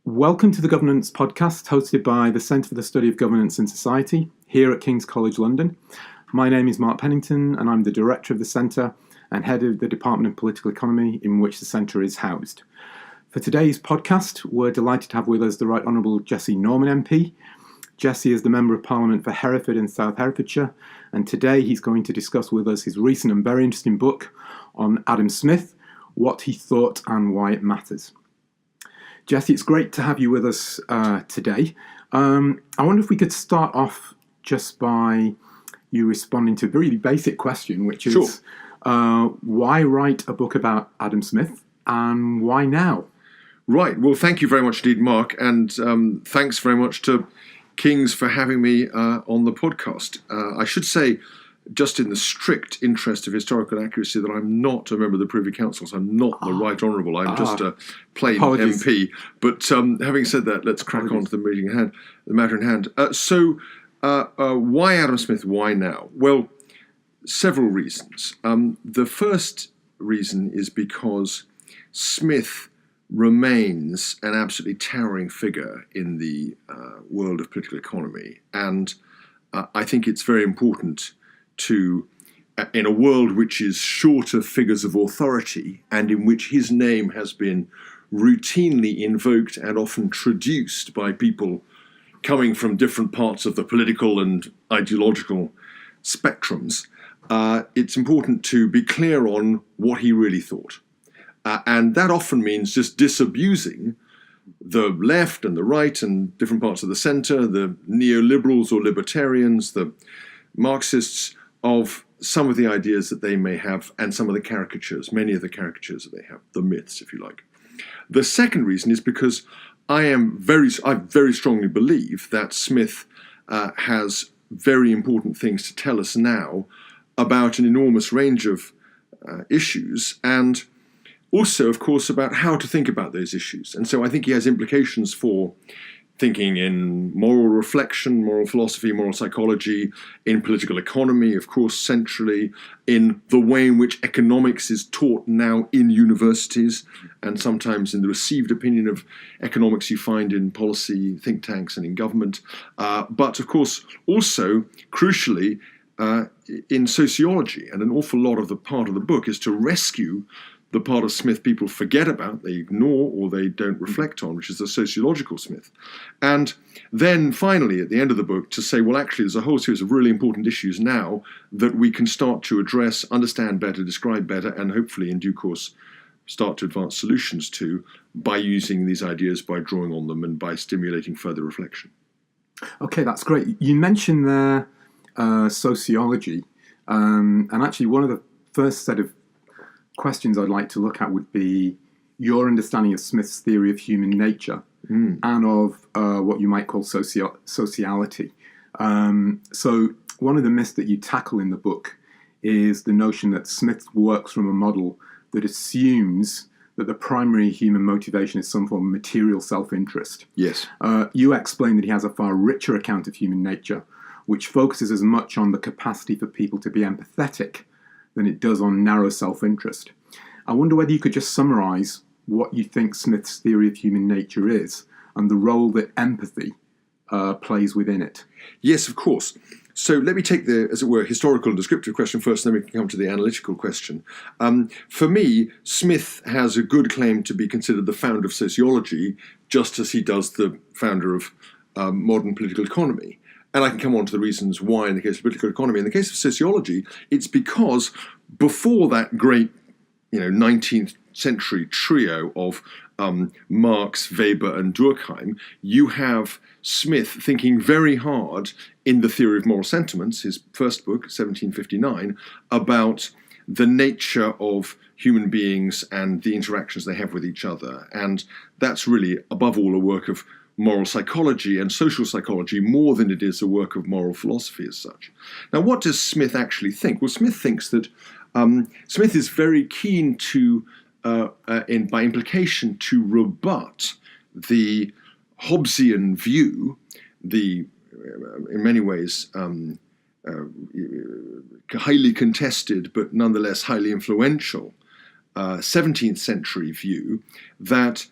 Welcome to the Governance Podcast, hosted by the Centre for the Study of Governance and Society here at King's College London. My name is Mark Pennington and I'm the Director of the Centre and Head of the Department of Political Economy in which the Centre is housed. For today's podcast, we're delighted to have with us the Right Honourable Jesse Norman MP. Jesse is the Member of Parliament for Hereford and South Herefordshire, and today he's going to discuss with us his recent and very interesting book on Adam Smith, What He Thought and Why It Matters. Jesse, it's great to have you with us today. I wonder if we could start off just by you responding to a very basic question, which is why write a book about Adam Smith and why now? Right. Well, thank you very much indeed, Mark, and thanks very much to King's for having me on the podcast. I should say, just in the strict interest of historical accuracy, that I'm not a member of the Privy Council, so I'm not the Right Honourable. I'm just a plain Apologies. MP. But having said that, let's crack on to the matter in hand. Why Adam Smith? Why now? Well, several reasons. The first reason is because Smith remains an absolutely towering figure in the world of political economy, and I think it's very important to, in a world which is short of figures of authority and in which his name has been routinely invoked and often traduced by people coming from different parts of the political and ideological spectrums, it's important to be clear on what he really thought. And that often means just disabusing the left and the right and different parts of the centre, the neoliberals or libertarians, the Marxists, of some of the ideas that they may have and some of the caricatures, many of the caricatures that they have, the myths, if you like. The second reason is because I very strongly believe that Smith has very important things to tell us now about an enormous range of issues, and also, of course, about how to think about those issues. And so I think he has implications for thinking in moral reflection, moral philosophy, moral psychology, in political economy, of course, centrally, in the way in which economics is taught now in universities, and sometimes in the received opinion of economics you find in policy think tanks and in government. But, of course, also, crucially, in sociology. And an awful lot of the part of the book is to rescue the part of Smith people forget about, they ignore, or they don't reflect on, which is the sociological Smith. And then finally, at the end of the book, to say, well, actually, there's a whole series of really important issues now that we can start to address, understand better, describe better, and hopefully, in due course, start to advance solutions to by using these ideas, by drawing on them, and by stimulating further reflection. Okay, that's great. You mentioned there sociology, and actually one of the first set of questions I'd like to look at would be your understanding of Smith's theory of human nature and of what you might call sociality. So one of the myths that you tackle in the book is the notion that Smith works from a model that assumes that the primary human motivation is some form of material self-interest. Yes. You explain that he has a far richer account of human nature, which focuses as much on the capacity for people to be empathetic than it does on narrow self-interest. I wonder whether you could just summarise what you think Smith's theory of human nature is and the role that empathy plays within it. Yes, of course. So let me take the, as it were, historical and descriptive question first, and then we can come to the analytical question. For me, Smith has a good claim to be considered the founder of sociology, just as he does the founder of modern political economy. And I can come on to the reasons why in the case of political economy. In the case of sociology, it's because before that great 19th century trio of Marx, Weber and Durkheim, you have Smith thinking very hard in The Theory of Moral Sentiments, his first book, 1759, about the nature of human beings and the interactions they have with each other. And that's really, above all, a work of moral psychology and social psychology more than it is a work of moral philosophy as such. Now, what does Smith actually think? Well, Smith thinks that Smith is very keen to, by implication, to rebut the Hobbesian view, the, in many ways, highly contested but nonetheless highly influential 17th century view that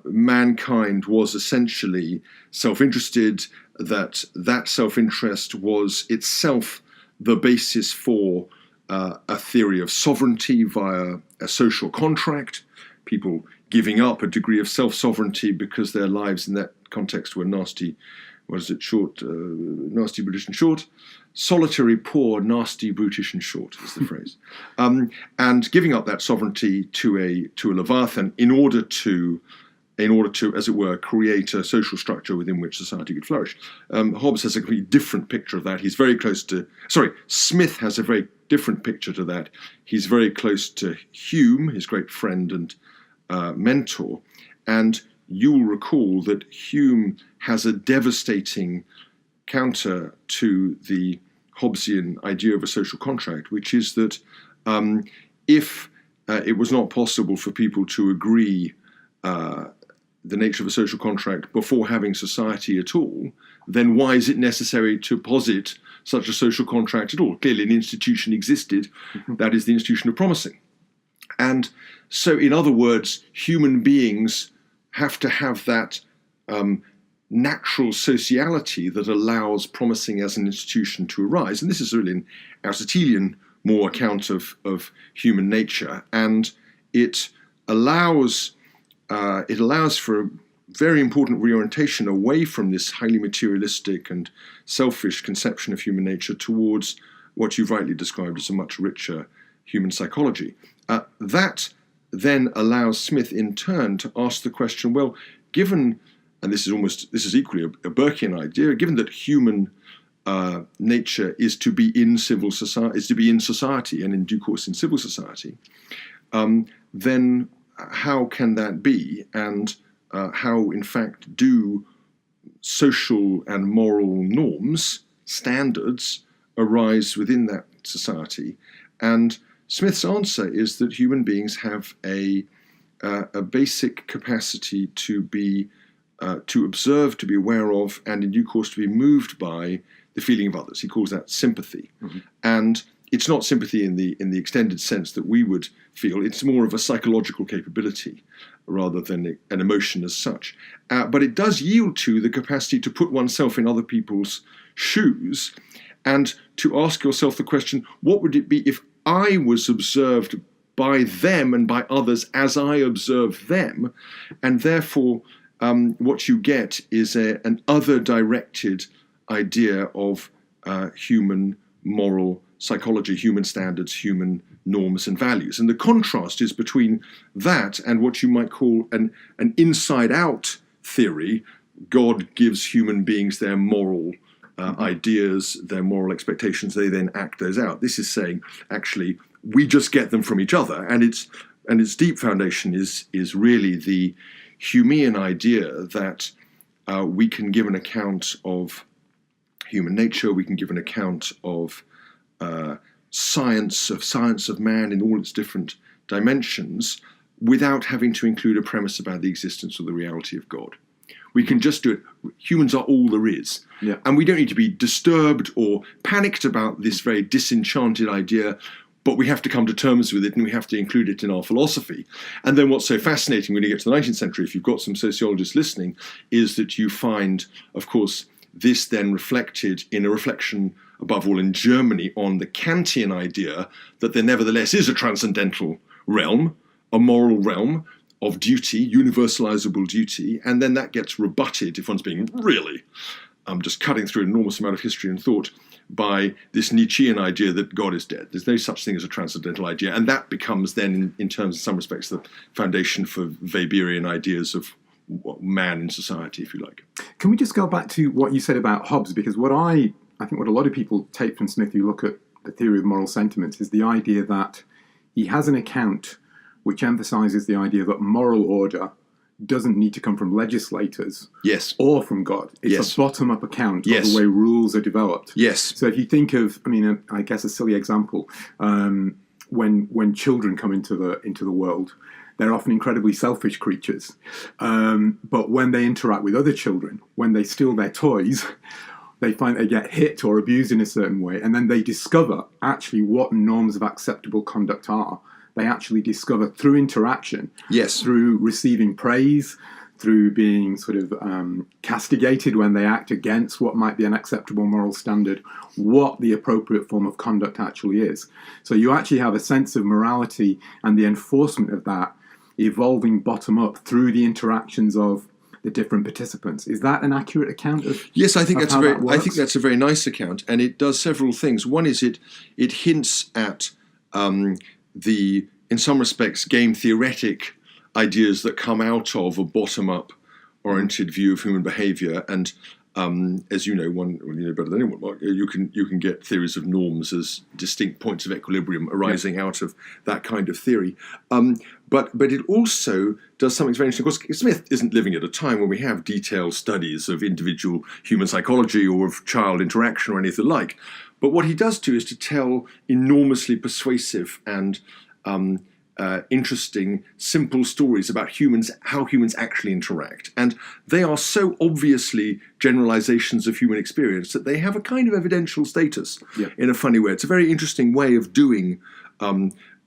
mankind was essentially self-interested, that self-interest was itself the basis for a theory of sovereignty via a social contract, people giving up a degree of self-sovereignty because their lives in that context were nasty, nasty, brutish and short. Solitary, poor, nasty, brutish and short is the phrase. And giving up that sovereignty to a Leviathan in order to, as it were, create a social structure within which society could flourish. Hobbes has a completely different picture of that. He's very close to, Smith has a very different picture to that. He's very close to Hume, his great friend and mentor. And you'll recall that Hume has a devastating counter to the Hobbesian idea of a social contract, which is that if it was not possible for people to agree the nature of a social contract before having society at all, then why is it necessary to posit such a social contract at all? Clearly an institution existed, that is the institution of promising. And so, in other words, human beings have to have that natural sociality that allows promising as an institution to arise. And this is really an Aristotelian more account of human nature. And it allows for a very important reorientation away from this highly materialistic and selfish conception of human nature towards what you've rightly described as a much richer human psychology. That then allows Smith in turn to ask the question, well, given, and this is equally a Burkean idea, given that human nature is to be in civil society, is to be in society and in due course in civil society, then how can that be? And how, in fact, do social and moral norms, standards, arise within that society? And Smith's answer is that human beings have a basic capacity to be, to observe, to be aware of, and in due course to be moved by the feeling of others. He calls that sympathy. Mm-hmm. And it's not sympathy in the extended sense that we would feel. It's more of a psychological capability rather than an emotion as such. But it does yield to the capacity to put oneself in other people's shoes and to ask yourself the question, what would it be if I was observed by them and by others as I observe them? And therefore, what you get is an other-directed idea of human moral psychology, human standards, human norms and values. And the contrast is between that and what you might call an inside-out theory. God gives human beings their moral ideas, their moral expectations, they then act those out. This is saying, actually, we just get them from each other. And its deep foundation is really the Humean idea that we can give an account of human nature, we can give an account of science of man in all its different dimensions without having to include a premise about the existence or the reality of God. We can just do it. Humans are all there is. Yeah. And we don't need to be disturbed or panicked about this very disenchanted idea, but we have to come to terms with it and we have to include it in our philosophy. And then what's so fascinating when you get to the 19th century, if you've got some sociologists listening, is that you find, of course, this then reflected in a reflection, above all in Germany, on the Kantian idea that there nevertheless is a transcendental realm, a moral realm of duty, universalizable duty, and then that gets rebutted, if one's being really just cutting through an enormous amount of history and thought, by this Nietzschean idea that God is dead. There's no such thing as a transcendental idea, and that becomes then, in terms, in some respects, the foundation for Weberian ideas of man in society, if you like. Can we just go back to what you said about Hobbes? Because what I think what a lot of people take from Smith, you look at the theory of moral sentiments, is the idea that he has an account which emphasizes the idea that moral order doesn't need to come from legislators or from God. It's a bottom-up account of the way rules are developed. So if you think of, I guess a silly example, when children come into the world, they're often incredibly selfish creatures. But when they interact with other children, when they steal their toys, they find they get hit or abused in a certain way, and then they discover actually what norms of acceptable conduct are. they actually discover through interaction, Yes. through receiving praise, through being sort of castigated when they act against what might be an acceptable moral standard, what the appropriate form of conduct actually is. So you actually have a sense of morality and the enforcement of that evolving bottom up through the interactions of the different participants. Is that an accurate account of? Yes, I think of that's how a very. that works? I think that's a very nice account, and it does several things. One is it hints at the, in some respects, game theoretic ideas that come out of a bottom-up oriented view of human behaviour, and as you know, better than anyone, Mark, you can get theories of norms as distinct points of equilibrium arising out of that kind of theory. But it also does something very interesting. Of course, Smith isn't living at a time when we have detailed studies of individual human psychology or of child interaction or anything like. But what he does do is to tell enormously persuasive and interesting, simple stories about how humans actually interact. And they are so obviously generalizations of human experience that they have a kind of evidential status in a funny way. It's a very interesting way of doing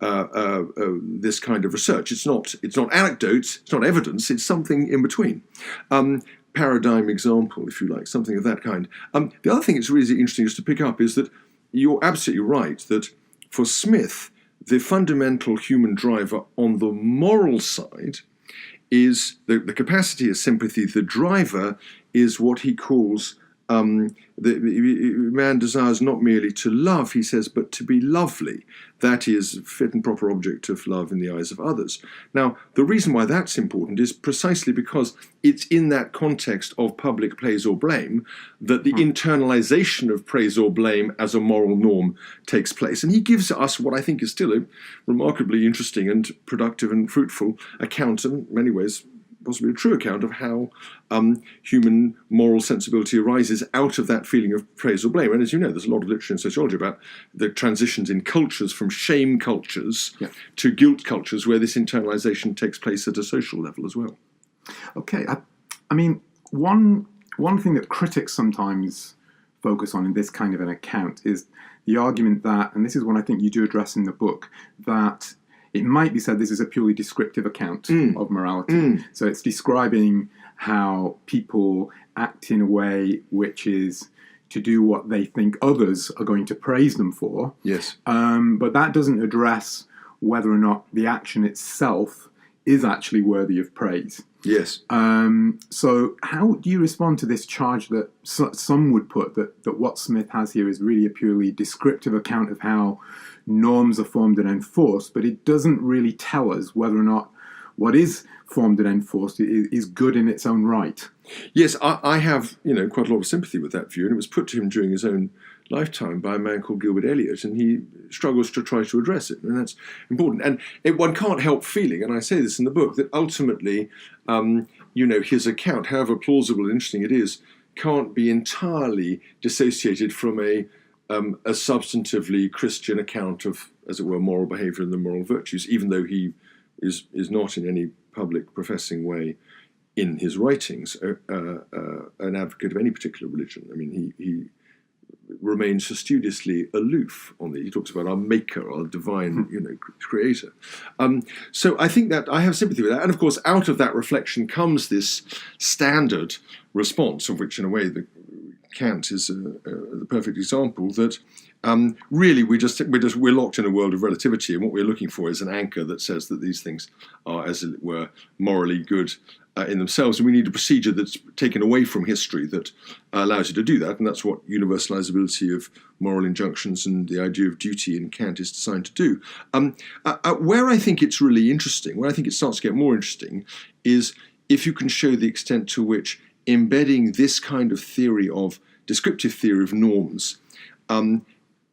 this kind of research. It's not anecdotes, it's not evidence, it's something in between. Paradigm example, if you like, something of that kind. The other thing that's really interesting just to pick up is that you're absolutely right that for Smith, the fundamental human driver on the moral side is the capacity of sympathy. The driver is what he calls man desires not merely to love, he says, but to be lovely. That is fit and proper object of love in the eyes of others. Now, the reason why that's important is precisely because it's in that context of public praise or blame that the internalization of praise or blame as a moral norm takes place. And he gives us what I think is still a remarkably interesting and productive and fruitful account, in many ways possibly a true account of how human moral sensibility arises out of that feeling of praise or blame. And as you know, there's a lot of literature in sociology about the transitions in cultures from shame cultures to guilt cultures where this internalization takes place at a social level as well. Okay, I mean, one thing that critics sometimes focus on in this kind of an account is the argument that, and this is one I think you do address in the book, that it might be said this is a purely descriptive account of morality. So it's describing how people act in a way which is to do what they think others are going to praise them for. Yes. But that doesn't address whether or not the action itself is actually worthy of praise. Yes. So how do you respond to this charge that some would put that what Smith has here is really a purely descriptive account of how norms are formed and enforced, but it doesn't really tell us whether or not what is formed and enforced is good in its own right? Yes, I have quite a lot of sympathy with that view, and it was put to him during his own lifetime by a man called Gilbert Elliot, and he struggles to try to address it, and that's important. And one can't help feeling, and I say this in the book, that ultimately, his account, however plausible and interesting it is, can't be entirely dissociated from a substantively Christian account of, as it were, moral behaviour and the moral virtues, even though he is not in any public professing way in his writings an advocate of any particular religion. I mean, he remains so studiously aloof on the. He talks about our maker, our divine, creator. So I think that I have sympathy with that, and of course, out of that reflection comes this standard response, of which, in a way, Kant is the perfect example. That really we're locked in a world of relativity, and what we're looking for is an anchor that says that these things are, as it were, morally good in themselves, and we need a procedure that's taken away from history that allows you to do that, and that's what universalizability of moral injunctions and the idea of duty in Kant is designed to do. Where I think it's really interesting, where I think it starts to get more interesting, is if you can show the extent to which embedding this kind of theory of descriptive theory of norms and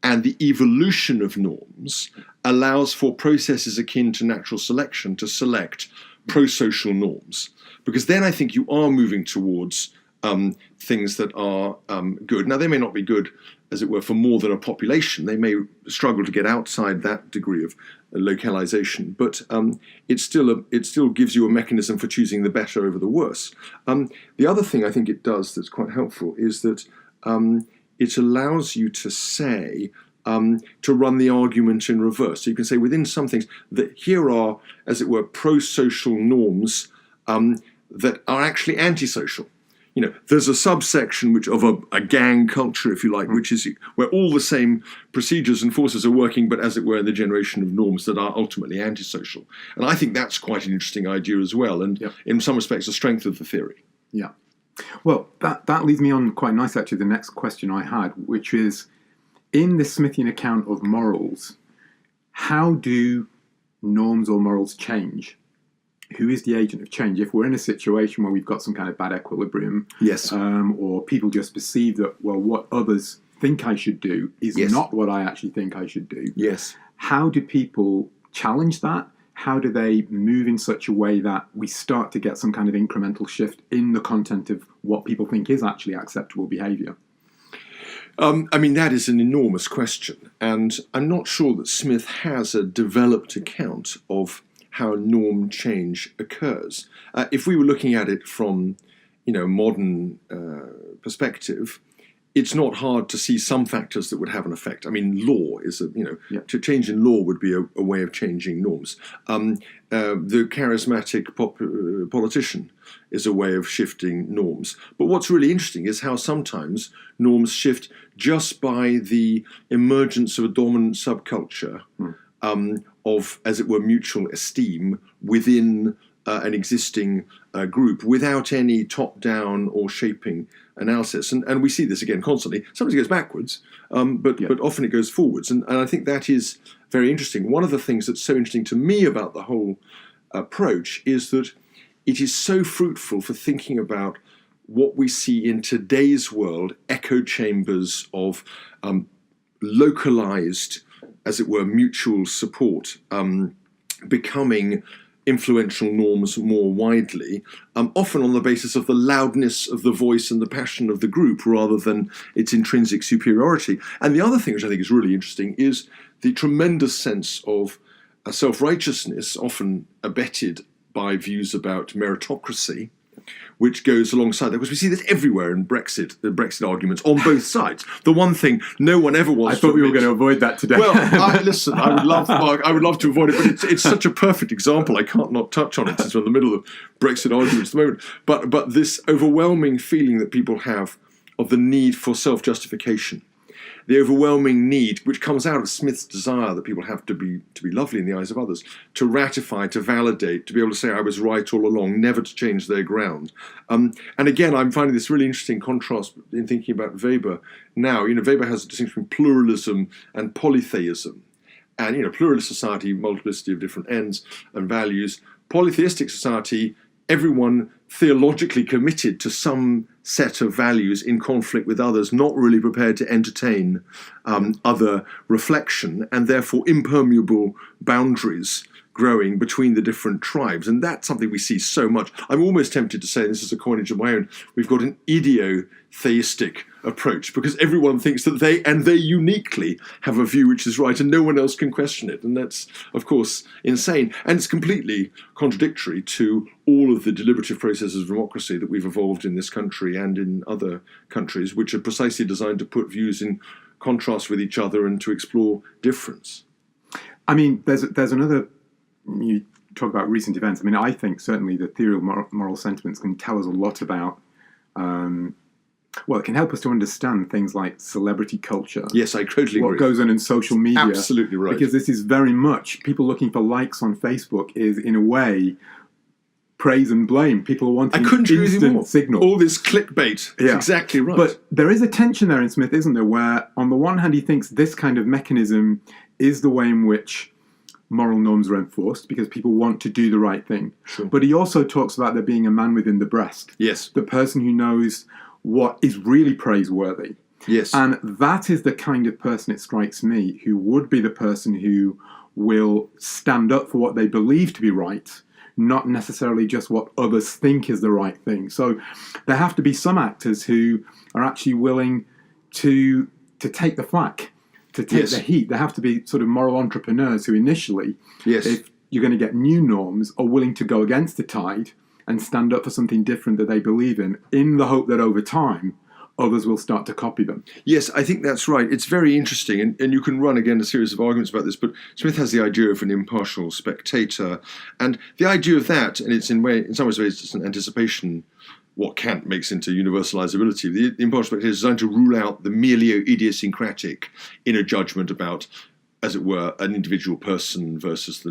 the evolution of norms allows for processes akin to natural selection to select pro-social norms. Because then I think you are moving towards things that are good. Now, they may not be good, as it were, for more than a population. They may struggle to get outside that degree of localization, but it still gives you a mechanism for choosing the better over the worse. The other thing I think it does that's quite helpful is that it allows you to say to run the argument in reverse. So you can say within some things that here are, as it were, pro-social norms that are actually antisocial. There's a subsection of a gang culture, if you like, which is where all the same procedures and forces are working, but as it were, the generation of norms that are ultimately antisocial. And I think that's quite an interesting idea as well, and in some respects, a strength of the theory. Yeah. Well, that leads me on quite nicely, actually, the next question I had, which is, in the Smithian account of morals, how do norms or morals change? Who is the agent of change? If we're in a situation where we've got some kind of bad equilibrium, yes, or people just perceive that, well, what others think I should do is not what I actually think I should do. Yes. How do people challenge that? How do they move in such a way that we start to get some kind of incremental shift in the content of what people think is actually acceptable behaviour? That is an enormous question, and I'm not sure that Smith has a developed account of how norm change occurs. If we were looking at it from, modern perspective, it's not hard to see some factors that would have an effect. Law is to change in law would be a way of changing norms. The charismatic politician is a way of shifting norms. But what's really interesting is how sometimes norms shift just by the emergence of a dominant subculture of, as it were, mutual esteem within an existing group without any top-down or shaping analysis. And we see this again constantly. Sometimes it goes backwards, but often it goes forwards. And I think that is very interesting. One of the things that's so interesting to me about the whole approach is that it is so fruitful for thinking about what we see in today's world, echo chambers of localized, as it were, mutual support, becoming influential norms more widely, often on the basis of the loudness of the voice and the passion of the group rather than its intrinsic superiority. And the other thing which I think is really interesting is the tremendous sense of self-righteousness, often abetted by views about meritocracy, which goes alongside that, because we see this everywhere in the Brexit arguments on both sides. The one thing no one ever wants. I thought we were going to avoid that today. Well, listen, I would love to avoid it, but it's such a perfect example. I can't not touch on it since we're in the middle of Brexit arguments at the moment. But this overwhelming feeling that people have of the need for self-justification, the overwhelming need, which comes out of Smith's desire that people have to be lovely in the eyes of others, to ratify, to validate, to be able to say I was right all along, never to change their ground. And again, I'm finding this really interesting contrast in thinking about Weber now. Weber has a distinction between pluralism and polytheism. And, pluralist society, multiplicity of different ends and values. Polytheistic society, everyone theologically committed to some set of values in conflict with others, not really prepared to entertain other reflection, and therefore impermeable boundaries growing between the different tribes. And that's something we see so much. I'm almost tempted to say, and this is a coinage of my own, we've got an idiotheistic approach, because everyone thinks that they uniquely have a view which is right and no one else can question it. And that's, of course, insane. And it's completely contradictory to all of the deliberative processes of democracy that we've evolved in this country and in other countries, which are precisely designed to put views in contrast with each other and to explore difference. There's another... You talk about recent events. I think certainly the theory of moral sentiments can tell us a lot about, it can help us to understand things like celebrity culture. Yes, I totally agree. What goes on in social media. Absolutely right. Because this is very much, people looking for likes on Facebook is, in a way, praise and blame. People are wanting instant signal. All this clickbait. Yeah. Exactly right. But there is a tension there in Smith, isn't there, where on the one hand he thinks this kind of mechanism is the way in which moral norms are enforced because people want to do the right thing. Sure. But he also talks about there being a man within the breast. Yes. The person who knows what is really praiseworthy. Yes. And that is the kind of person, it strikes me, who would be the person who will stand up for what they believe to be right, not necessarily just what others think is the right thing. So there have to be some actors who are actually willing to take the flak, to take the heat. There have to be sort of moral entrepreneurs who initially, if you're going to get new norms, are willing to go against the tide and stand up for something different that they believe in the hope that over time others will start to copy them. Yes, I think that's right. It's very interesting, and you can run, again, a series of arguments about this, but Smith has the idea of an impartial spectator, and the idea of that, and it's in some ways it's an anticipation what Kant makes into universalizability. The impartial spectator is designed to rule out the merely idiosyncratic inner judgment about, as it were, an individual person versus,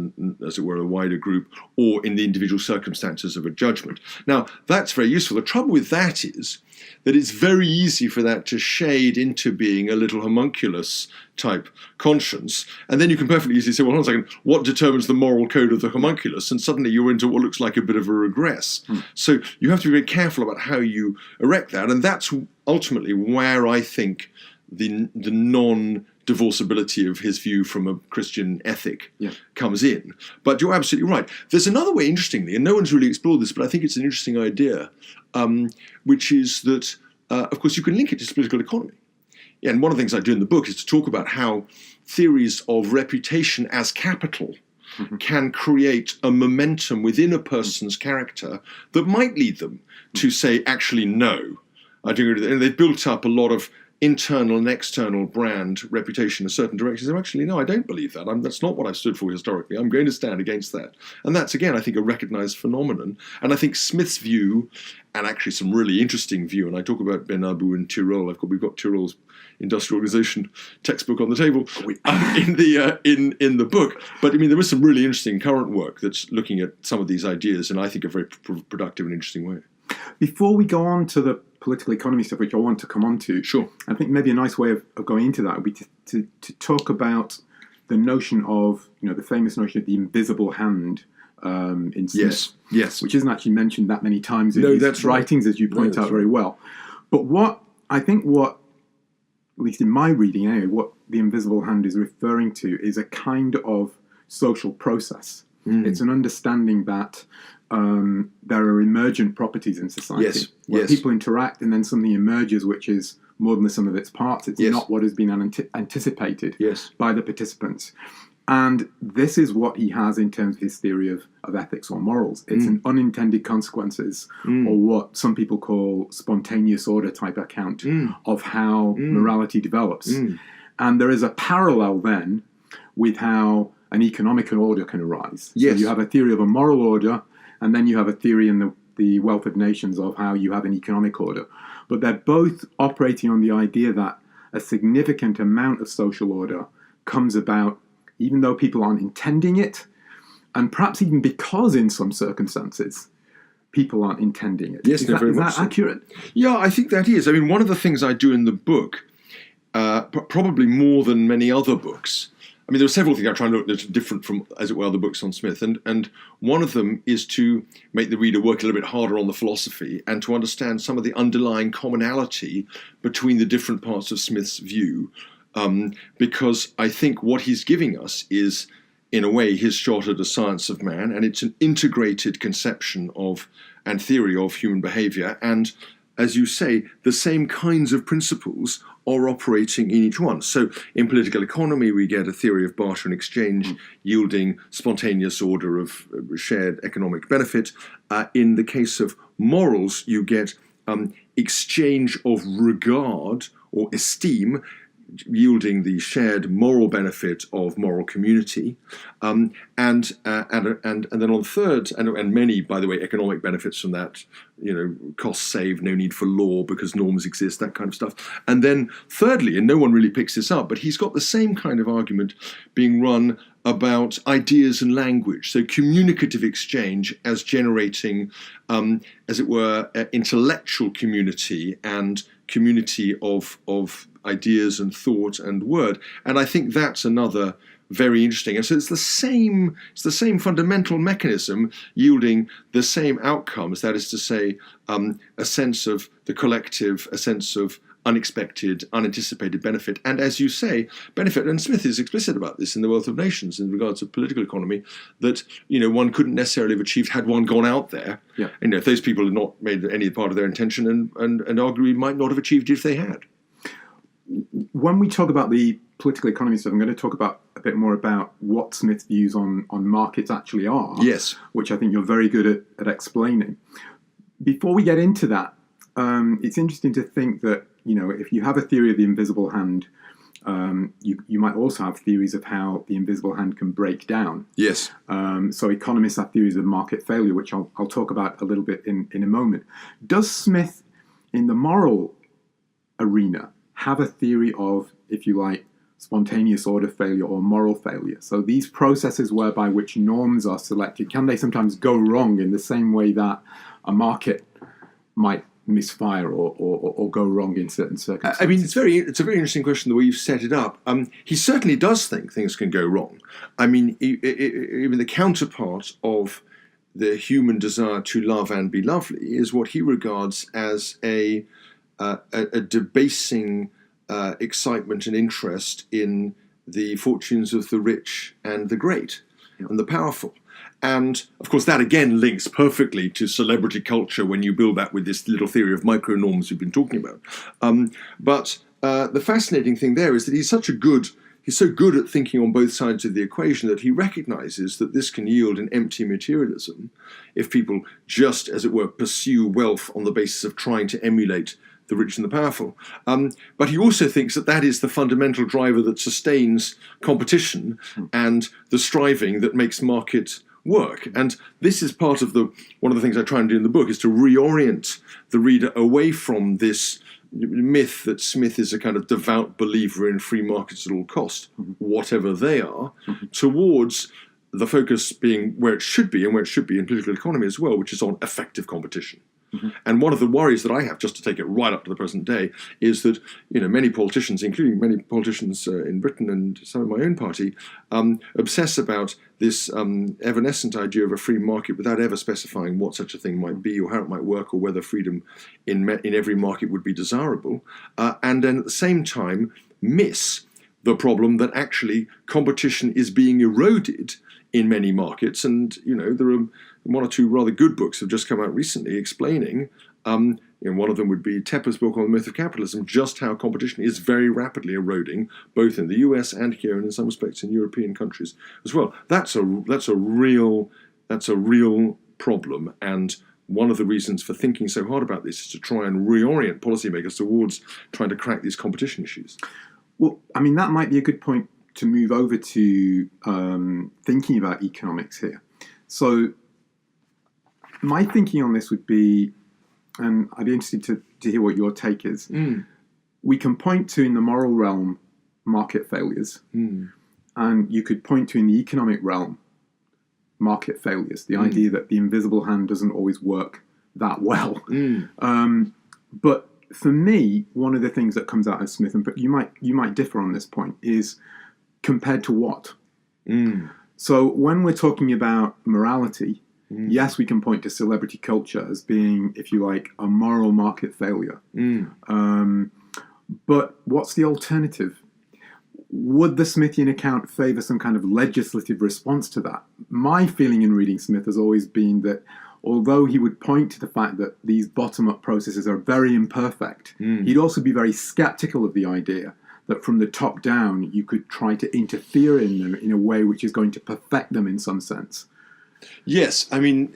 as it were, a wider group, or in the individual circumstances of a judgment. Now, that's very useful. The trouble with that is that it's very easy for that to shade into being a little homunculus type conscience. And then you can perfectly easily say, well, hold on a second, what determines the moral code of the homunculus? And suddenly you're into what looks like a bit of a regress. So you have to be very careful about how you erect that. And that's ultimately where I think the non-divorceability of his view from a Christian ethic comes in. But you're absolutely right. There's another way, interestingly, and no one's really explored this, but I think it's an interesting idea, which is that, of course, you can link it to political economy. Yeah, and one of the things I do in the book is to talk about how theories of reputation as capital can create a momentum within a person's character that might lead them to say, actually, no, I do agree with it. And they've built up a lot of internal and external brand reputation in a certain direction. So actually, no, I don't believe that. That's not what I've stood for historically. I'm going to stand against that. And that's, again, I think, a recognised phenomenon. And I think Smith's view, and actually some really interesting view, and I talk about Ben Abu and Tyrol. We've got Tyrol's industrial organisation textbook on the table in the book. But I mean, there is some really interesting current work that's looking at some of these ideas in, I think, a very productive and interesting way. Before we go on to the political economy stuff, which I want to come on to, sure, I think maybe a nice way of going into that would be to talk about the notion of, the famous notion of the invisible hand in Smith, yes, which isn't actually mentioned that many times in his writings, as you point out very well. But what, at least in my reading anyway, what the invisible hand is referring to is a kind of social process. It's an understanding that there are emergent properties in society where people interact, and then something emerges which is more than the sum of its parts. It's not what has been anticipated by the participants. And this is what he has in terms of his theory of ethics or morals. It's an unintended consequences, or what some people call spontaneous order type account of how morality develops. And there is a parallel then with how an economical order can arise. So you have a theory of a moral order, and then you have a theory in the Wealth of Nations of how you have an economic order. But they're both operating on the idea that a significant amount of social order comes about even though people aren't intending it, and perhaps even because in some circumstances people aren't intending it. Yes, is that accurate? Yeah, I think that is. I mean, one of the things I do in the book, probably more than many other books, I mean, there are several things I try and look at different from, as it were, the books on Smith. And one of them is to make the reader work a little bit harder on the philosophy and to understand some of the underlying commonality between the different parts of Smith's view. Because I think what he's giving us is, in a way, his shot at a science of man, and it's an integrated conception of and theory of human behaviour. And, as you say, the same kinds of principles are operating in each one. So in political economy, we get a theory of barter and exchange yielding spontaneous order of shared economic benefit. In the case of morals, you get exchange of regard or esteem yielding the shared moral benefit of moral community, and then on third, and many, by the way, economic benefits from that, costs saved, no need for law because norms exist, that kind of stuff. And then thirdly, and no one really picks this up, but he's got the same kind of argument being run about ideas and language, so communicative exchange as generating, as it were, intellectual community and community of ideas and thought and word. And I think that's another very interesting. And so it's the same fundamental mechanism yielding the same outcomes, that is to say, a sense of the collective, a sense of unexpected, unanticipated benefit. And as you say, benefit, and Smith is explicit about this in The Wealth of Nations in regards to political economy, that, one couldn't necessarily have achieved had one gone out there. Yeah. If those people had not made any part of their intention and arguably might not have achieved it if they had. When we talk about the political economy stuff, I'm going to talk about a bit more about what Smith's views on markets actually are. Yes. Which I think you're very good at explaining. Before we get into that, it's interesting to think that if you have a theory of the invisible hand, you might also have theories of how the invisible hand can break down. Yes. So economists have theories of market failure, which I'll talk about a little bit in a moment. Does Smith, in the moral arena, have a theory of, if you like, spontaneous order failure or moral failure? So these processes whereby which norms are selected, can they sometimes go wrong in the same way that a market might misfire or go wrong in certain circumstances? I mean, it's a very interesting question the way you've set it up. He certainly does think things can go wrong. I mean, even the counterpart of the human desire to love and be lovely is what he regards as a debasing excitement and interest in the fortunes of the rich and the great and the powerful. And, of course, that again links perfectly to celebrity culture when you build that with this little theory of micro-norms we've been talking about. But the fascinating thing there is that he's so good at thinking on both sides of the equation that he recognizes that this can yield an empty materialism if people just, as it were, pursue wealth on the basis of trying to emulate the rich and the powerful. But he also thinks that that is the fundamental driver that sustains competition and the striving that makes market work. And this is part of one of the things I try and do in the book is to reorient the reader away from this myth that Smith is a kind of devout believer in free markets at all cost, whatever they are, towards the focus being where it should be, and where it should be in political economy as well, which is on effective competition. And one of the worries that I have, just to take it right up to the present day, is that many politicians, including many politicians in Britain and some of my own party, obsess about this evanescent idea of a free market without ever specifying what such a thing might be, or how it might work, or whether freedom in every market would be desirable, and then at the same time miss the problem that actually competition is being eroded in many markets. And there are one or two rather good books have just come out recently explaining, one of them would be Tepper's book on the myth of capitalism, just how competition is very rapidly eroding, both in the US and here, and in some respects in European countries as well. That's a real problem, and one of the reasons for thinking so hard about this is to try and reorient policymakers towards trying to crack these competition issues. Well, I mean, that might be a good point to move over to thinking about economics here. So my thinking on this would be, and I'd be interested to hear what your take is. We can point to, in the moral realm, market failures. And you could point to, in the economic realm, market failures. The idea that the invisible hand doesn't always work that well. But for me, one of the things that comes out of Smith, and you might differ on this point, is compared to what? So when we're talking about morality, yes, we can point to celebrity culture as being, if you like, a moral market failure. But what's the alternative? Would the Smithian account favour some kind of legislative response to that? My feeling in reading Smith has always been that although he would point to the fact that these bottom-up processes are very imperfect, he'd also be very sceptical of the idea that from the top down you could try to interfere in them in a way which is going to perfect them in some sense. Yes, I mean,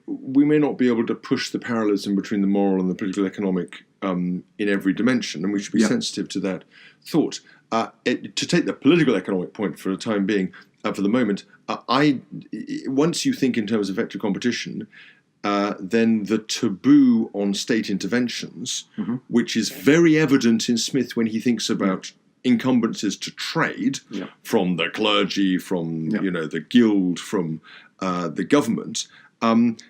we may not be able to push the parallelism between the moral and the political economic in every dimension, and we should be sensitive to that thought. To take the political economic point for the time being, for the moment, once you think in terms of effective competition, then the taboo on state interventions, which is very evident in Smith when he thinks about encumbrances to trade from the clergy, from the guild, from the government,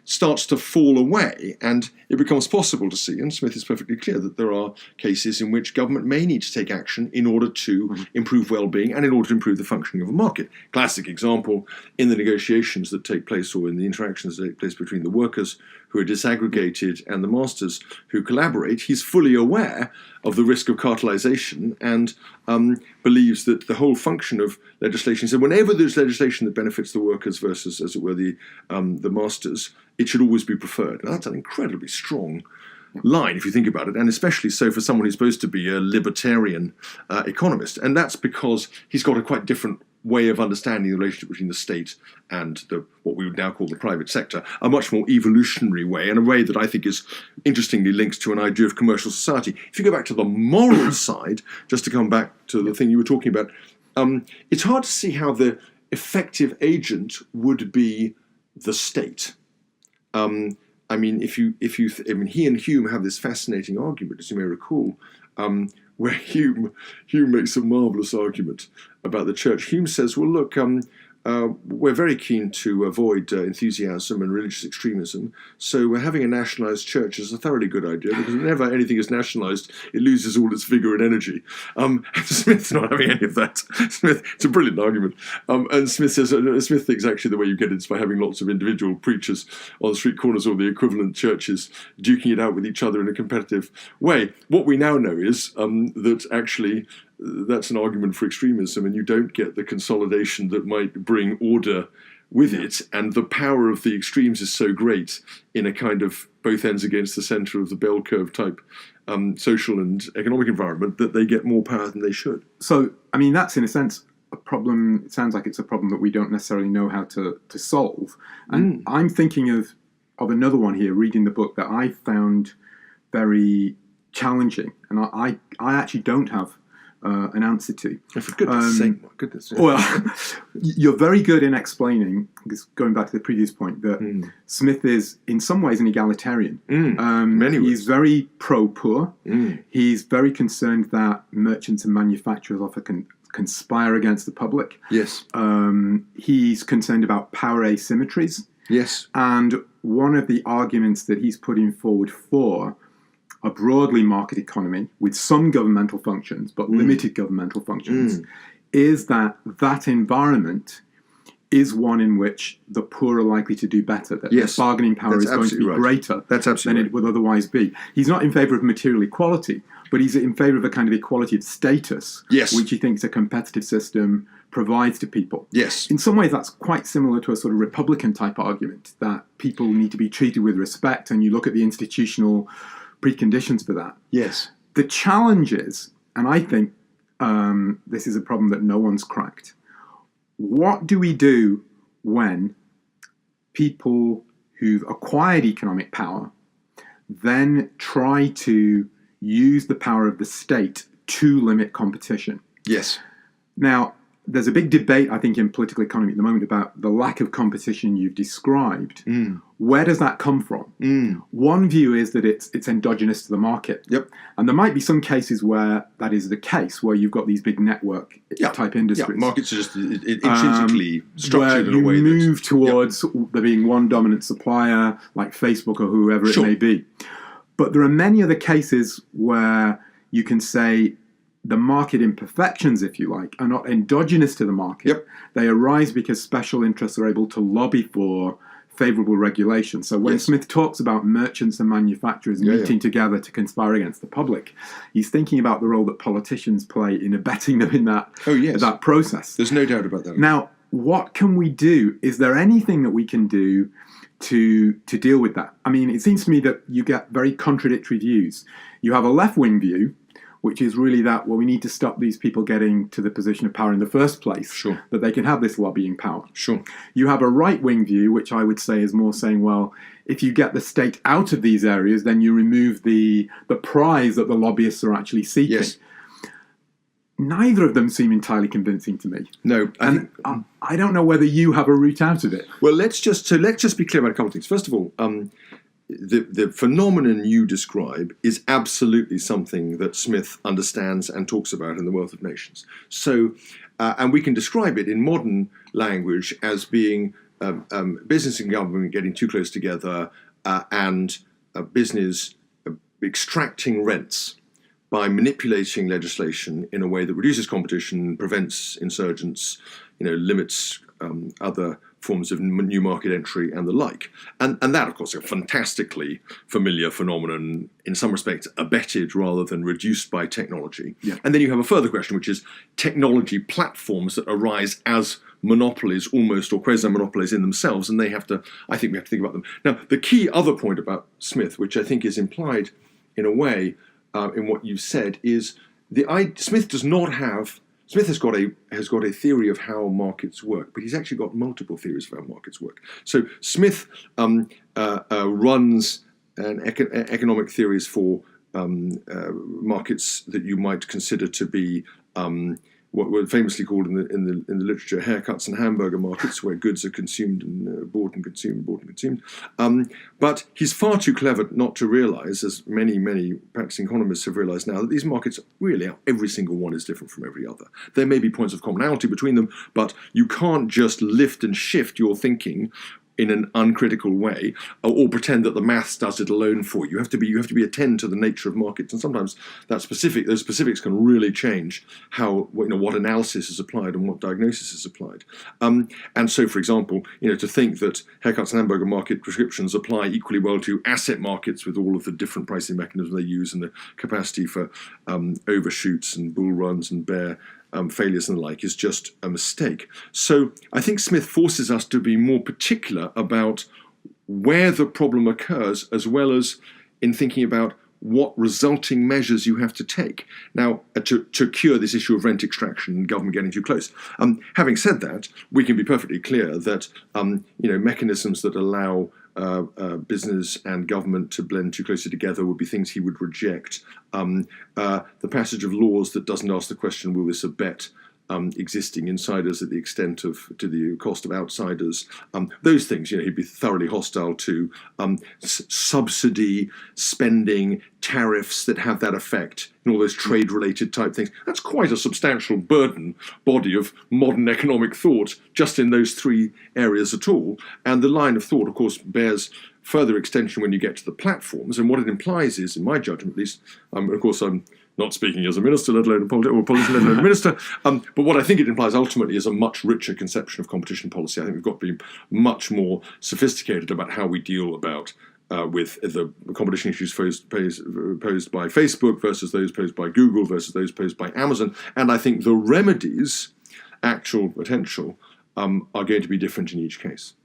starts to fall away, and it becomes possible to see, and Smith is perfectly clear, that there are cases in which government may need to take action in order to improve well-being and in order to improve the functioning of a market. Classic example, in the negotiations that take place, or in the interactions that take place between the workers who are disaggregated and the masters who collaborate, he's fully aware of the risk of cartelization and believes that the whole function of legislation, so whenever there's legislation that benefits the workers versus, as it were, the masters, it should always be preferred. Now, that's an incredibly strong line, if you think about it, and especially so for someone who's supposed to be a libertarian economist. And that's because he's got a quite different way of understanding the relationship between the state and what we would now call the private sector, a much more evolutionary way, and a way that I think is interestingly linked to an idea of commercial society. If you go back to the moral side, just to come back to the thing you were talking about, it's hard to see how the effective agent would be the state. I mean, he and Hume have this fascinating argument, as you may recall, where Hume makes a marvellous argument about the church. Hume says, well, look, we're very keen to avoid enthusiasm and religious extremism, so having a nationalised church is a thoroughly good idea, because whenever anything is nationalised, it loses all its vigour and energy. Smith's not having any of that. It's a brilliant argument. And Smith thinks actually the way you get it is by having lots of individual preachers on the street corners or the equivalent churches duking it out with each other in a competitive way. What we now know is that actually that's an argument for extremism, and you don't get the consolidation that might bring order with it, and the power of the extremes is so great in a kind of both ends against the centre of the bell curve type social and economic environment that they get more power than they should. So, I mean, that's in a sense a problem. It sounds like it's a problem that we don't necessarily know how to solve. And I'm thinking of another one here, reading the book, that I found very challenging, and I actually don't have an answer to. For goodness sake, my goodness. Yeah. Well, you're very good in explaining, going back to the previous point, that Smith is in some ways an egalitarian. Many ways. He's very pro-poor. He's very concerned that merchants and manufacturers often conspire against the public. Yes. He's concerned about power asymmetries. Yes. And one of the arguments that he's putting forward for a broadly market economy with some governmental functions, but limited governmental functions, is that environment is one in which the poor are likely to do better, that their bargaining power is going to be greater than it would otherwise be. He's not in favour of material equality, but he's in favour of a kind of equality of status, which he thinks a competitive system provides to people. Yes. In some ways, that's quite similar to a sort of Republican-type argument, that people need to be treated with respect, and you look at the institutional preconditions for that. Yes. The challenge is, and I think this is a problem that no one's cracked, what do we do when people who've acquired economic power then try to use the power of the state to limit competition? Yes. Now, there's a big debate, I think, in political economy at the moment about the lack of competition you've described. Where does that come from? One view is that it's endogenous to the market. And there might be some cases where that is the case, where you've got these big network type industries. Markets are just intrinsically structured in a way where you move towards there being one dominant supplier, like Facebook or whoever it may be. But there are many other cases where you can say the market imperfections, if you like, are not endogenous to the market. They arise because special interests are able to lobby for favourable regulation. So when Smith talks about merchants and manufacturers meeting together to conspire against the public, he's thinking about the role that politicians play in abetting them in that, that process. There's no doubt about that. Now, what can we do? Is there anything that we can do to deal with that? I mean, it seems to me that you get very contradictory views. You have a left-wing view, which is really that, well, we need to stop these people getting to the position of power in the first place, that they can have this lobbying power. You have a right-wing view, which I would say is more saying, well, if you get the state out of these areas, then you remove the prize that the lobbyists are actually seeking. Neither of them seem entirely convincing to me. No. I don't know whether you have a route out of it. Well, let's just be clear about a couple of things. First of all, the phenomenon you describe is absolutely something that Smith understands and talks about in The Wealth of Nations. So, and we can describe it in modern language as being business and government getting too close together and business extracting rents by manipulating legislation in a way that reduces competition, prevents insurgents, limits other forms of new market entry and the like. And that, of course, is a fantastically familiar phenomenon, in some respects abetted rather than reduced by technology. And then you have a further question, which is technology platforms that arise as monopolies almost, or quasi-monopolies in themselves, and I think we have to think about them. Now, the key other point about Smith, which I think is implied in a way in what you said, is Smith has got a theory of how markets work, but he's actually got multiple theories of how markets work. So Smith runs economic theories for markets that you might consider to be what were famously called in the literature haircuts and hamburger markets, where goods are consumed and bought and consumed. But he's far too clever not to realise, as many practicing economists have realised now, that these markets really, every single one is different from every other. There may be points of commonality between them, but you can't just lift and shift your thinking in an uncritical way, or pretend that the maths does it alone for you. You have to be attend to the nature of markets, and sometimes those specifics can really change what analysis is applied and what diagnosis is applied. And so, for example, to think that haircuts and hamburger market prescriptions apply equally well to asset markets with all of the different pricing mechanisms they use and the capacity for overshoots and bull runs and bear failures and the like is just a mistake. So I think Smith forces us to be more particular about where the problem occurs, as well as in thinking about what resulting measures you have to take. Now, to cure this issue of rent extraction and government getting too close. Having said that, we can be perfectly clear that mechanisms that allow business and government to blend too closely together would be things he would reject. The passage of laws that doesn't ask the question, will this abet existing insiders at the extent to the cost of outsiders? Those things, he'd be thoroughly hostile to. Subsidy, spending, tariffs that have that effect, and all those trade-related type things. That's quite a substantial body of modern economic thought just in those three areas at all. And the line of thought, of course, bears further extension when you get to the platforms. And what it implies is, in my judgment at least, of course I'm not speaking as a minister, let alone a politician, let alone a minister, but what I think it implies ultimately is a much richer conception of competition policy. I think we've got to be much more sophisticated about how we deal with the competition issues posed by Facebook versus those posed by Google versus those posed by Amazon. And I think the remedies, actual potential, are going to be different in each case.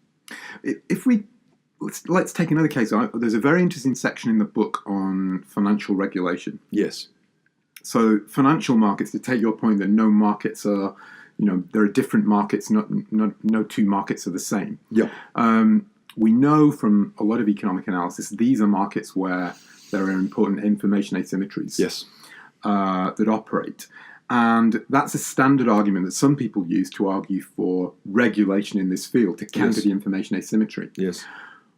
Let's take another case. There's a very interesting section in the book on financial regulation. Yes. So financial markets, to take your point that no markets are, there are different markets, no two markets are the same. Yeah. We know from a lot of economic analysis, these are markets where there are important information asymmetries. Yes. That operate. And that's a standard argument that some people use to argue for regulation in this field, to counter the information asymmetry. Yes.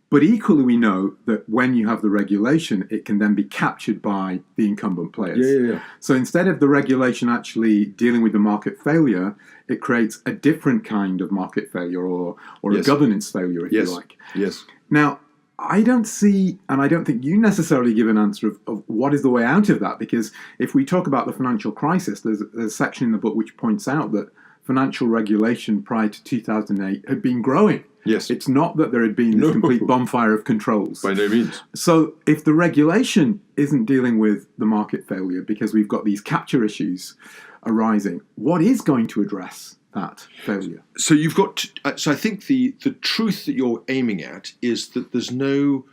But equally, we know that when you have the regulation, it can then be captured by the incumbent players. Yeah. So instead of the regulation actually dealing with the market failure, it creates a different kind of market failure or a governance failure, if you like. Yes. Now, I don't see, and I don't think you necessarily give an answer of what is the way out of that, because if we talk about the financial crisis, there's a section in the book which points out that financial regulation prior to 2008 had been growing. Yes. It's not that there had been this complete bonfire of controls. By no means. So if the regulation isn't dealing with the market failure because we've got these capture issues arising, what is going to address that failure? So you've got. So I think the truth that you're aiming at is that there's no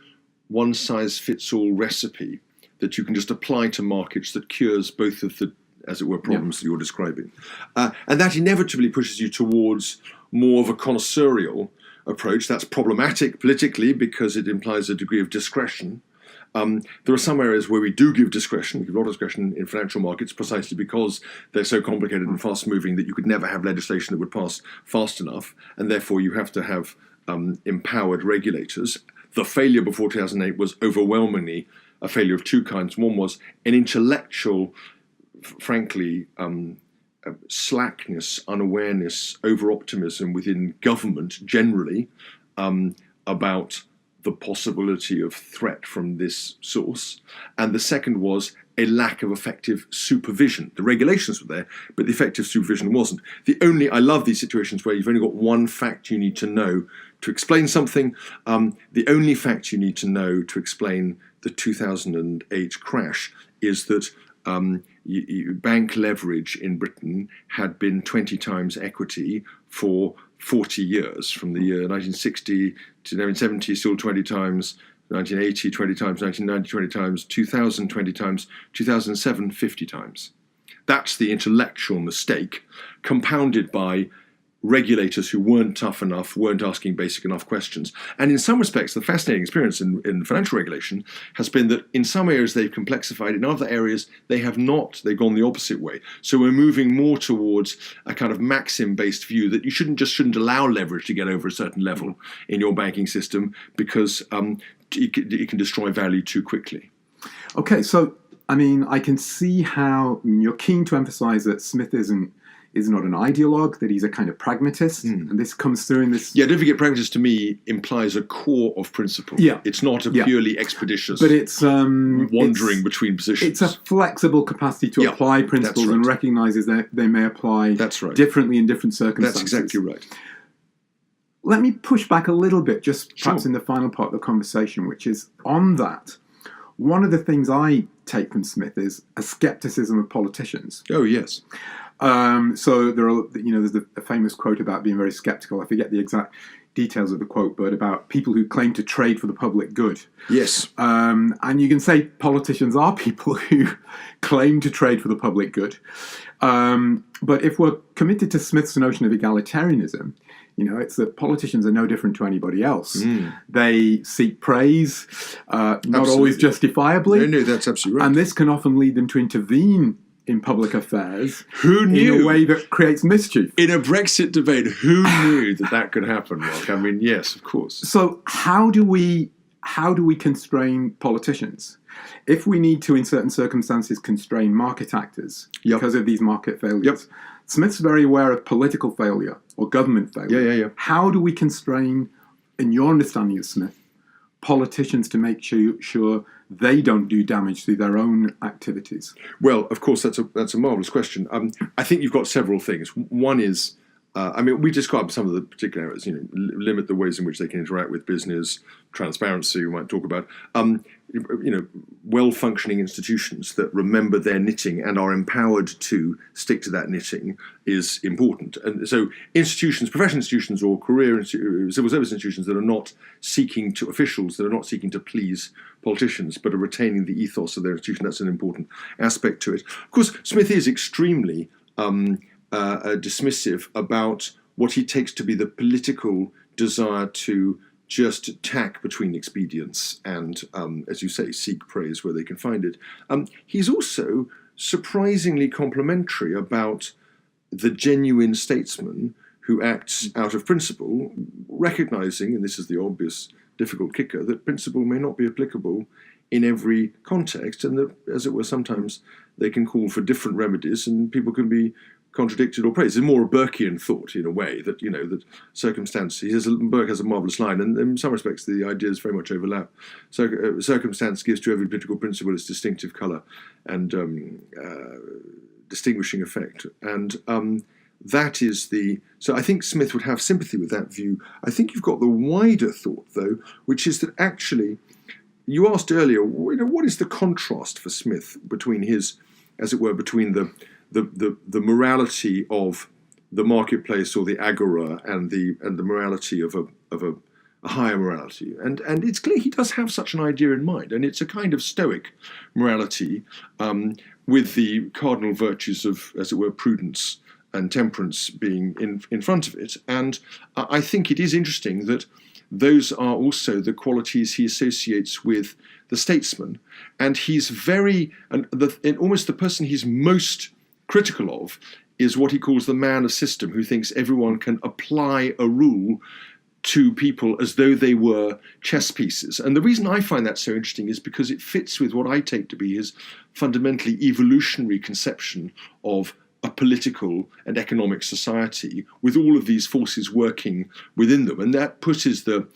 one-size-fits-all recipe that you can just apply to markets that cures both of the, as it were, problems that you're describing, and that inevitably pushes you towards more of a connoisseurial approach. That's problematic politically because it implies a degree of discretion. There are some areas where we do give discretion. We give a lot of discretion in financial markets precisely because they're so complicated and fast-moving that you could never have legislation that would pass fast enough, and therefore you have to have empowered regulators. The failure before 2008 was overwhelmingly a failure of two kinds. One was an intellectual, frankly, slackness, unawareness, over-optimism within government generally about the possibility of threat from this source. And the second was a lack of effective supervision. The regulations were there, but the effective supervision wasn't. I love these situations where you've only got one fact you need to know to explain something. The only fact you need to know to explain the 2008 crash is that bank leverage in Britain had been 20 times equity for 40 years, from the year 1960 to 1970, still 20 times, 1980, 20 times, 1990, 20 times, 2000, 20 times, 2007, 50 times. That's the intellectual mistake, compounded by regulators who weren't tough enough, weren't asking basic enough questions. And in some respects, the fascinating experience in financial regulation has been that in some areas they've complexified, in other areas they have not. They've gone the opposite way. So we're moving more towards a kind of maxim-based view that you shouldn't allow leverage to get over a certain level in your banking system, because it can destroy value too quickly. Okay, so I mean, I can see how you're keen to emphasise that Smith is not an ideologue, that he's a kind of pragmatist, and this comes through in this. Yeah, don't forget, pragmatist to me implies a core of principle. Yeah, it's not a purely expeditious, but it's wandering between positions. It's a flexible capacity to apply principles and recognises that they may apply differently in different circumstances. That's exactly right. Let me push back a little bit, just perhaps in the final part of the conversation, which is on that. One of the things I take from Smith is a scepticism of politicians. Oh, yes. So there are, there's a famous quote about being very sceptical. I forget the exact details of the quote, but about people who claim to trade for the public good. Yes. And you can say politicians are people who claim to trade for the public good. But if we're committed to Smith's notion of egalitarianism, it's that politicians are no different to anybody else. They seek praise, not always justifiably. No, that's absolutely right. And this can often lead them to intervene in public affairs. Who knew? In a way that creates mischief. In a Brexit debate, who knew that could happen, Mark? I mean, yes, of course. So how do we constrain politicians? If we need to, in certain circumstances, constrain market actors because of these market failures, Smith's very aware of political failure or government failure. Yeah. How do we constrain, in your understanding of Smith, politicians to make sure they don't do damage through their own activities? Well, of course, that's a marvellous question. I think you've got several things. One is, we described some of the particular areas, limit the ways in which they can interact with business, transparency, we might talk about, well-functioning institutions that remember their knitting and are empowered to stick to that knitting is important. And so institutions, professional institutions or civil service institutions that are not seeking to, officials that are not seeking to please politicians, but are retaining the ethos of their institution, that's an important aspect to it. Of course, Smith is extremely dismissive about what he takes to be the political desire to just tack between expedience and, as you say, seek praise where they can find it. He's also surprisingly complimentary about the genuine statesman who acts out of principle, recognising, and this is the obvious difficult kicker, that principle may not be applicable in every context, and that, as it were, sometimes they can call for different remedies and people can be contradicted or praised. It's more a Burkean thought, in a way, that, that circumstance, Burke has a marvellous line, and in some respects the ideas very much overlap. Circumstance gives to every political principle its distinctive colour and distinguishing effect. And that is so I think Smith would have sympathy with that view. I think you've got the wider thought, though, which is that actually, you asked earlier, what is the contrast for Smith between his, as it were, between the morality of the marketplace or the agora and the morality of a higher morality, and it's clear he does have such an idea in mind, and it's a kind of stoic morality with the cardinal virtues of, as it were, prudence and temperance being in front of it. And I think it is interesting that those are also the qualities he associates with the statesman, and he's almost the person he's most critical of is what he calls the man of system, who thinks everyone can apply a rule to people as though they were chess pieces. And the reason I find that so interesting is because it fits with what I take to be his fundamentally evolutionary conception of a political and economic society with all of these forces working within them. And that pushes the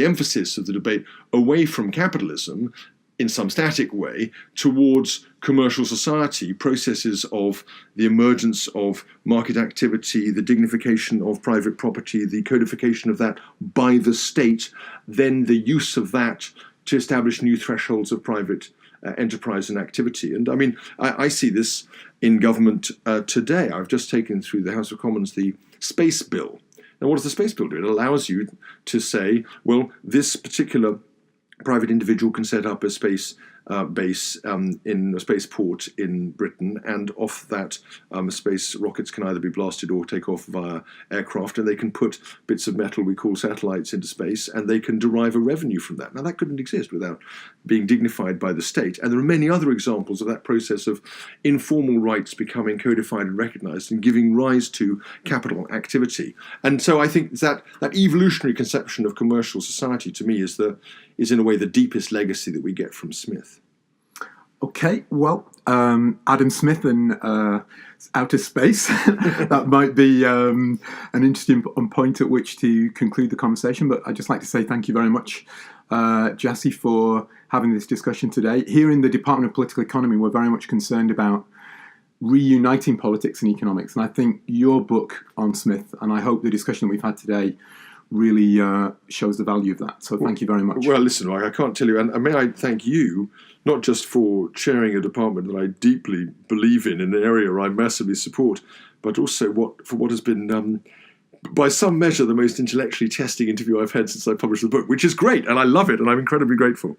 emphasis of the debate away from capitalism in some static way towards commercial society, processes of the emergence of market activity, the dignification of private property, the codification of that by the state, then the use of that to establish new thresholds of private enterprise and activity. And I mean, I see this in government today. I've just taken through the House of Commons the Space Bill. Now, what does the Space Bill do? It allows you to say, well, this particular private individual can set up a space base in a spaceport in Britain, and off that space rockets can either be blasted or take off via aircraft, and they can put bits of metal we call satellites into space, and they can derive a revenue from that. Now, that couldn't exist without being dignified by the state, and there are many other examples of that process of informal rights becoming codified and recognised and giving rise to capital activity. And so I think that evolutionary conception of commercial society, to me, is in a way the deepest legacy that we get from Smith. Okay, well, Adam Smith and outer space, that might be an interesting point at which to conclude the conversation, but I'd just like to say thank you very much, Jesse, for having this discussion today. Here in the Department of Political Economy, we're very much concerned about reuniting politics and economics, and I think your book on Smith, and I hope the discussion that we've had today, really shows the value of that. So thank you very much. Well, listen, I can't tell you, and may I thank you, not just for chairing a department that I deeply believe in an area I massively support, but also for what has been, by some measure, the most intellectually testing interview I've had since I published the book, which is great, and I love it, and I'm incredibly grateful.